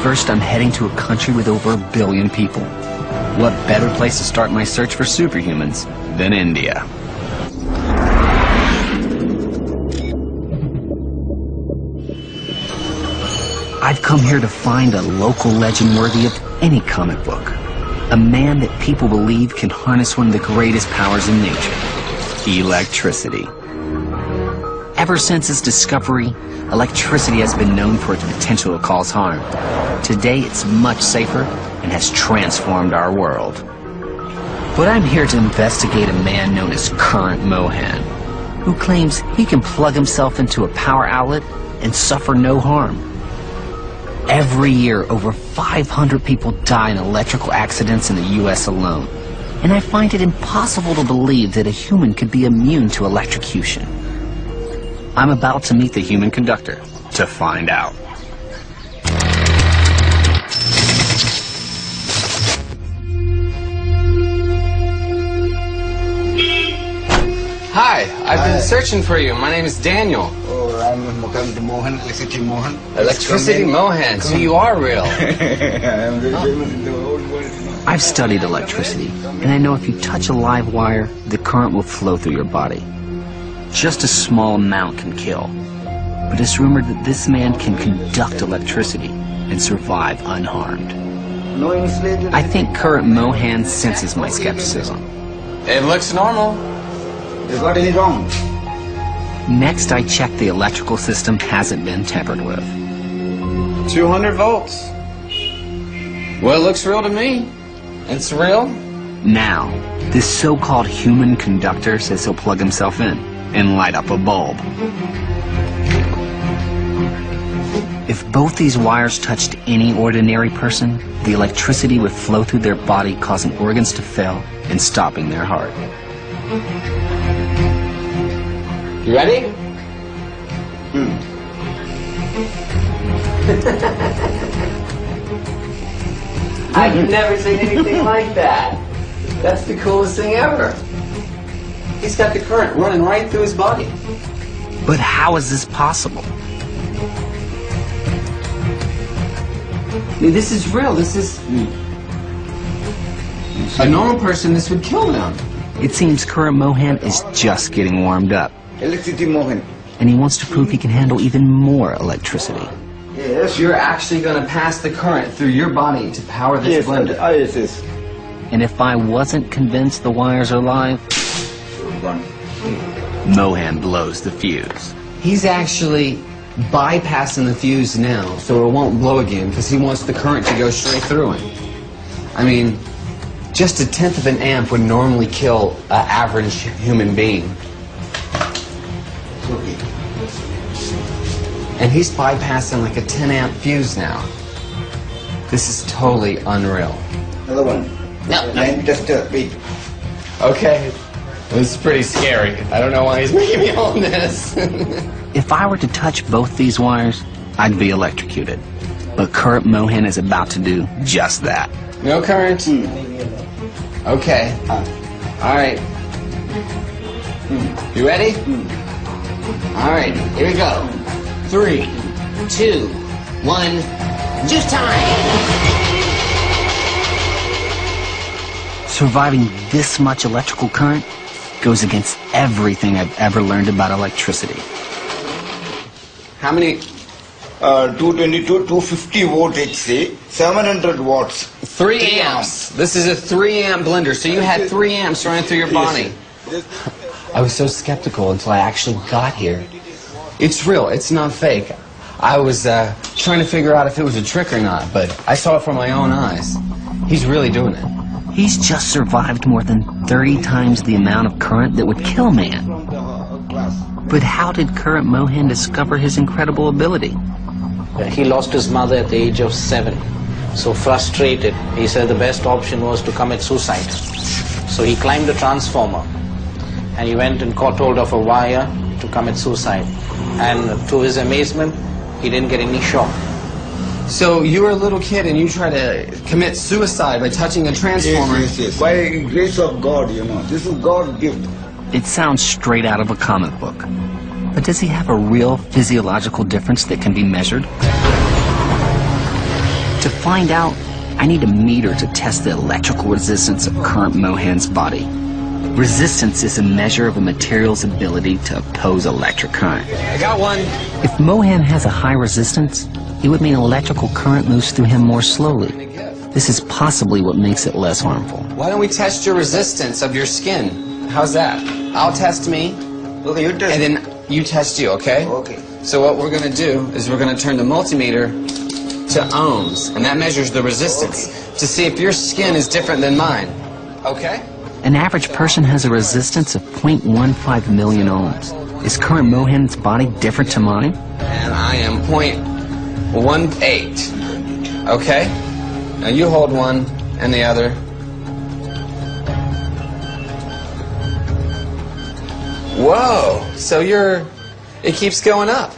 First, I'm heading to a country with over 1 billion people. What better place to start my search for superhumans than India? I've come here to find a local legend worthy of any comic book. A man that people believe can harness one of the greatest powers in nature, electricity. Ever since its discovery, electricity has been known for its potential to cause harm. Today, it's much safer and has transformed our world. But I'm here to investigate a man known as Current Mohan, who claims he can plug himself into a power outlet and suffer no harm. Every year, over 500 people die in electrical accidents in the U.S. alone. And I find it impossible to believe that a human could be immune to electrocution. I'm about to meet the human conductor to find out. Hi, I've been searching for you. My name is Daniel. Oh, I'm Mohan, Electricity Mohan. Electricity Mohan, so you are real. I'm very famous in the whole world. I've studied electricity, and I know if you touch a live wire, the current will flow through your body. Just a small amount can kill. But it's rumored that this man can conduct electricity and survive unharmed. I think Current Mohan senses my skepticism. It looks normal. Is got any wrong? Next, I check the electrical system hasn't been tampered with. 200 volts. Well, it looks real to me. It's real. Now, this so-called human conductor says he'll plug himself in and light up a bulb. If both these wires touched any ordinary person, the electricity would flow through their body, causing organs to fail and stopping their heart. You ready? I've never seen anything like that. That's the coolest thing ever. He's got the current running right through his body. But how is this possible? I mean, this is real. This is... A normal person, this would kill them. It seems Current Mohan is just getting warmed up. Electricity Mohan. And he wants to prove he can handle even more electricity. Yes, you're actually going to pass the current through your body to power this blender. Yes. And if I wasn't convinced the wires are live, Mohan blows the fuse. He's actually bypassing the fuse now, so it won't blow again, because he wants the current to go straight through him. I mean, just 1/10 of an amp would normally kill an average human being. And he's bypassing like a 10 amp fuse now. This is totally unreal. Another one. No. Line tester, wait. Okay. This is pretty scary. I don't know why he's making me hold this. If I were to touch both these wires, I'd be electrocuted. But Current Mohan is about to do just that. No current? Okay. All right. You ready? All right, here we go. 3, 2, 1, juice time! Surviving this much electrical current goes against everything I've ever learned about electricity. How many? 222, 250 volt HC, 700 watts. 3 amps. This is a 3 amp blender, so you had 3 amps running through your body. Yes. I was so skeptical until I actually got here. It's real, it's not fake. I was trying to figure out if it was a trick or not, but I saw it from my own eyes. He's really doing it. He's just survived more than 30 times the amount of current that would kill man. But how did Current Mohan discover his incredible ability? He lost his mother at the age of 7. So frustrated, he said the best option was to commit suicide. So he climbed a transformer and he went and caught hold of a wire to commit suicide. And to his amazement, he didn't get any shock. So you were a little kid and you tried to commit suicide by touching a transformer. Yes. By grace of God, you know. This is God's gift. It sounds straight out of a comic book. But does he have a real physiological difference that can be measured? To find out, I need a meter to test the electrical resistance of current Mohan's body. Resistance is a measure of a material's ability to oppose electric current. I got one. If Mohan has a high resistance, it would mean electrical current moves through him more slowly. This is possibly what makes it less harmful. Why don't we test your resistance of your skin? How's that? I'll test me, Okay, you test. and then you test you, okay? Okay. So what we're going to do is we're going to turn the multimeter to ohms, and that measures the resistance to see if your skin is different than mine. Okay? An average person has a resistance of 0.15 million ohms. Is current Mohan's body different to mine? And I am 0.18. Okay? Now you hold one and the other. Whoa! So it keeps going up.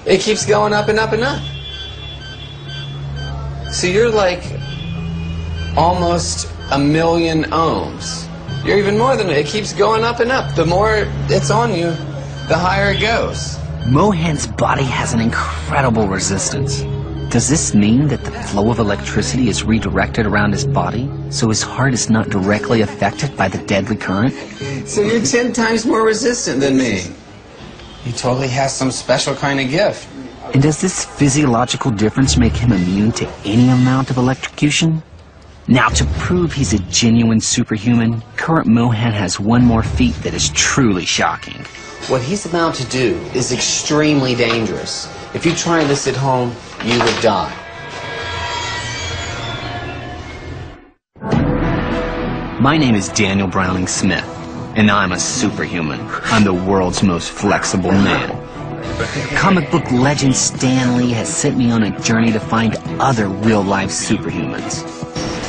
It keeps going up and up and up. So you're like almost 1 million ohms. You're even more than it keeps going up and up. The more it's on you, the higher it goes. Mohan's body has an incredible resistance. Does this mean that the flow of electricity is redirected around his body, so his heart is not directly affected by the deadly current? So you're 10 times more resistant than me. He totally has some special kind of gift. And does this physiological difference make him immune to any amount of electrocution? Now, to prove he's a genuine superhuman, current Mohan has one more feat that is truly shocking. What he's about to do is extremely dangerous. If you try this at home, you would die. My name is Daniel Browning Smith, and I'm a superhuman. I'm the world's most flexible man. Comic book legend Stan Lee has sent me on a journey to find other real-life superhumans.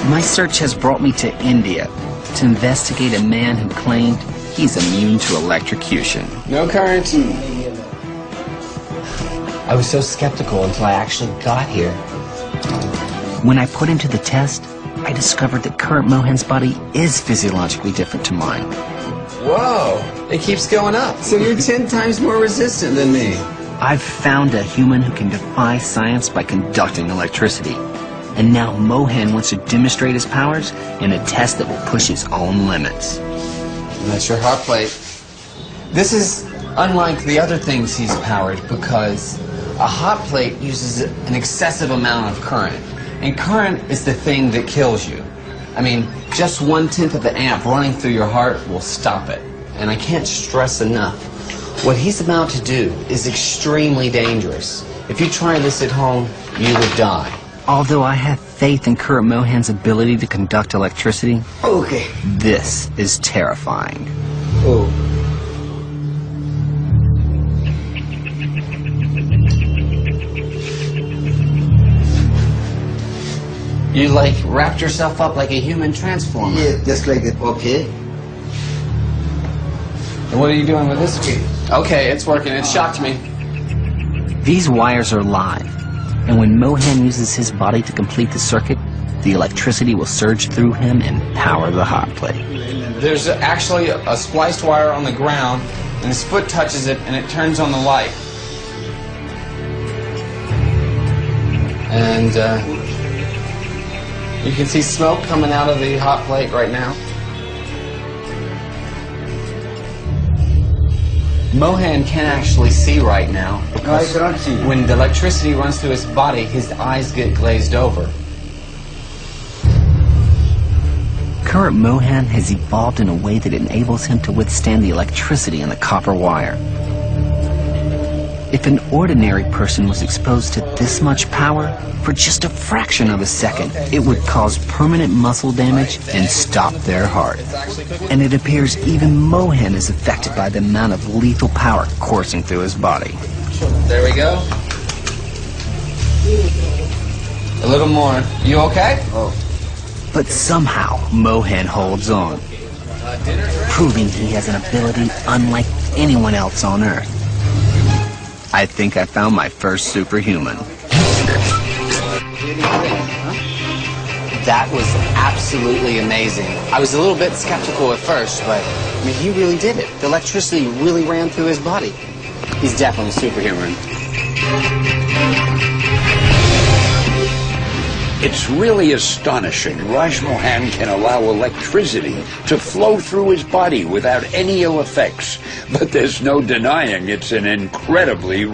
My search has brought me to India to investigate a man who claimed he's immune to electrocution. No current. I was so skeptical until I actually got here. When I put him to the test, I discovered that current Mohan's body is physiologically different to mine. Whoa! It keeps going up. So you're 10 times more resistant than me. I've found a human who can defy science by conducting electricity. And now Mohan wants to demonstrate his powers in a test that will push his own limits. And that's your hot plate. This is unlike the other things he's powered because a hot plate uses an excessive amount of current. And current is the thing that kills you. I mean, just 1/10 of the amp running through your heart will stop it. And I can't stress enough, what he's about to do is extremely dangerous. If you try this at home, you would die. Although I have faith in current Mohan's ability to conduct electricity, Okay. this is terrifying. Oh. You like wrapped yourself up like a human transformer. Yeah, just like it. Okay. And what are you doing with this? Okay, it's working. It shocked me. These wires are live, and when Mohan uses his body to complete the circuit, the electricity will surge through him and power the hot plate. There's actually a spliced wire on the ground, and his foot touches it, and it turns on the light. And you can see smoke coming out of the hot plate right now. Mohan can't actually see right now No, I cannot see. when the electricity runs through his body, his eyes get glazed over. Current Mohan has evolved in a way that enables him to withstand the electricity in the copper wire. If an ordinary person was exposed to this much power for just a fraction of a second, it would cause permanent muscle damage and stop their heart. And it appears even Mohan is affected by the amount of lethal power coursing through his body. There we go. A little more. You okay? Oh. But somehow, Mohan holds on, proving he has an ability unlike anyone else on Earth. I think I found my first superhuman. That was absolutely amazing. I was a little bit skeptical at first, but I mean, he really did it. The electricity really ran through his body. He's definitely a superhuman. It's really astonishing. Raj Mohan can allow electricity to flow through his body without any ill effects. But there's no denying it's an incredibly